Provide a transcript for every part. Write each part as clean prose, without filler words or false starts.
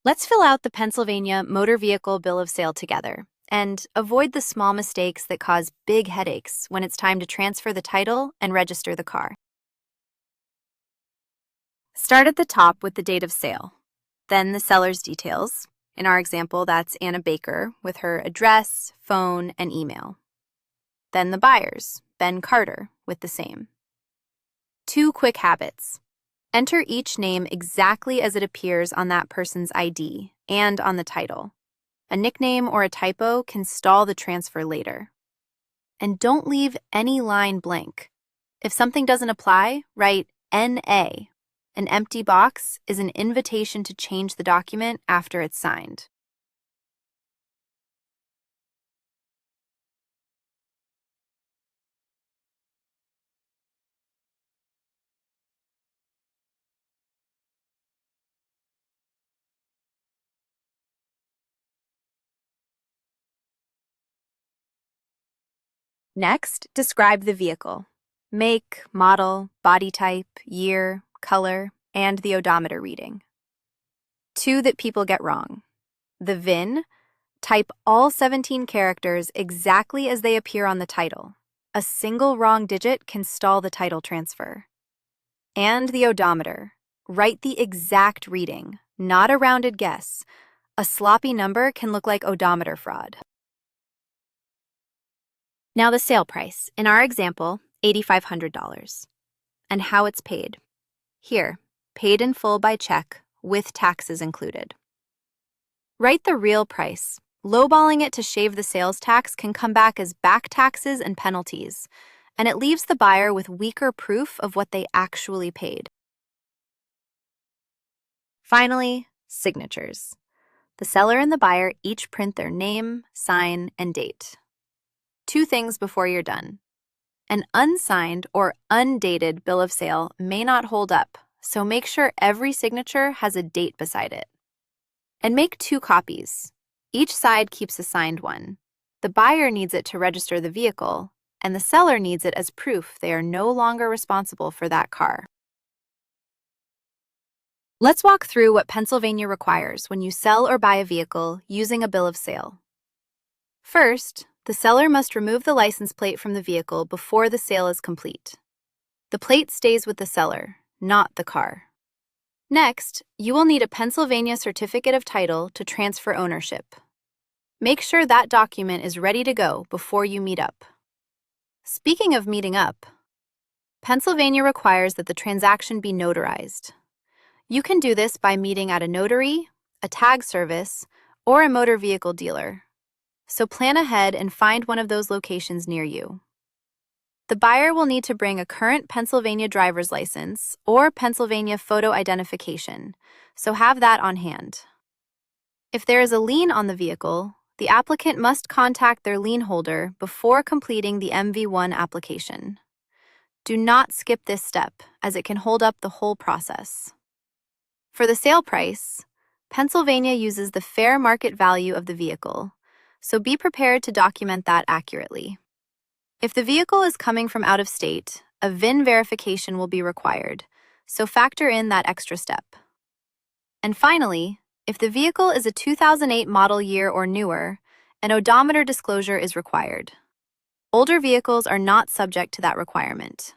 Let's fill out the Pennsylvania Motor Vehicle Bill of Sale together and avoid the small mistakes that cause big headaches when it's time to transfer the title and register the car. Start at the top with the date of sale, then the seller's details. In our example, that's Anna Baker with her address, phone, and email. Then the buyer's, Ben Carter, with the same. 2 quick habits. Enter each name exactly as it appears on that person's ID and on the title. A nickname or a typo can stall the transfer later. And don't leave any line blank. If something doesn't apply, write NA. An empty box is an invitation to change the document after it's signed. Next, describe the vehicle. Make, model, body type, year, color, and the odometer reading. 2 that people get wrong. The VIN. Type all 17 characters exactly as they appear on the title. A single wrong digit can stall the title transfer. And the odometer. Write the exact reading, not a rounded guess. A sloppy number can look like odometer fraud. Now the sale price, in our example, $8,500. And how it's paid. Here, paid in full by check, with taxes included. Write the real price. Lowballing it to shave the sales tax can come back as back taxes and penalties, and it leaves the buyer with weaker proof of what they actually paid. Finally, signatures. The seller and the buyer each print their name, sign, and date. 2 things before you're done. An unsigned or undated bill of sale may not hold up, so make sure every signature has a date beside it. And make 2 copies. Each side keeps a signed one. The buyer needs it to register the vehicle, and the seller needs it as proof they are no longer responsible for that car. Let's walk through what Pennsylvania requires when you sell or buy a vehicle using a bill of sale. First, the seller must remove the license plate from the vehicle before the sale is complete. The plate stays with the seller, not the car. Next, you will need a Pennsylvania certificate of title to transfer ownership. Make sure that document is ready to go before you meet up. Speaking of meeting up, Pennsylvania requires that the transaction be notarized. You can do this by meeting at a notary, a tag service, or a motor vehicle dealer. So plan ahead and find one of those locations near you. The buyer will need to bring a current Pennsylvania driver's license or Pennsylvania photo identification, so have that on hand. If there is a lien on the vehicle, the applicant must contact their lien holder before completing the MV1 application. Do not skip this step, as it can hold up the whole process. For the sale price, Pennsylvania uses the fair market value of the vehicle, so be prepared to document that accurately. If the vehicle is coming from out of state, a VIN verification will be required, so factor in that extra step. And finally, if the vehicle is a 2008 model year or newer, an odometer disclosure is required. Older vehicles are not subject to that requirement.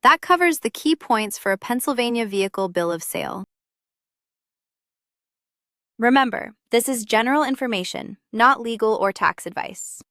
That covers the key points for a Pennsylvania vehicle bill of sale. Remember, this is general information, not legal or tax advice.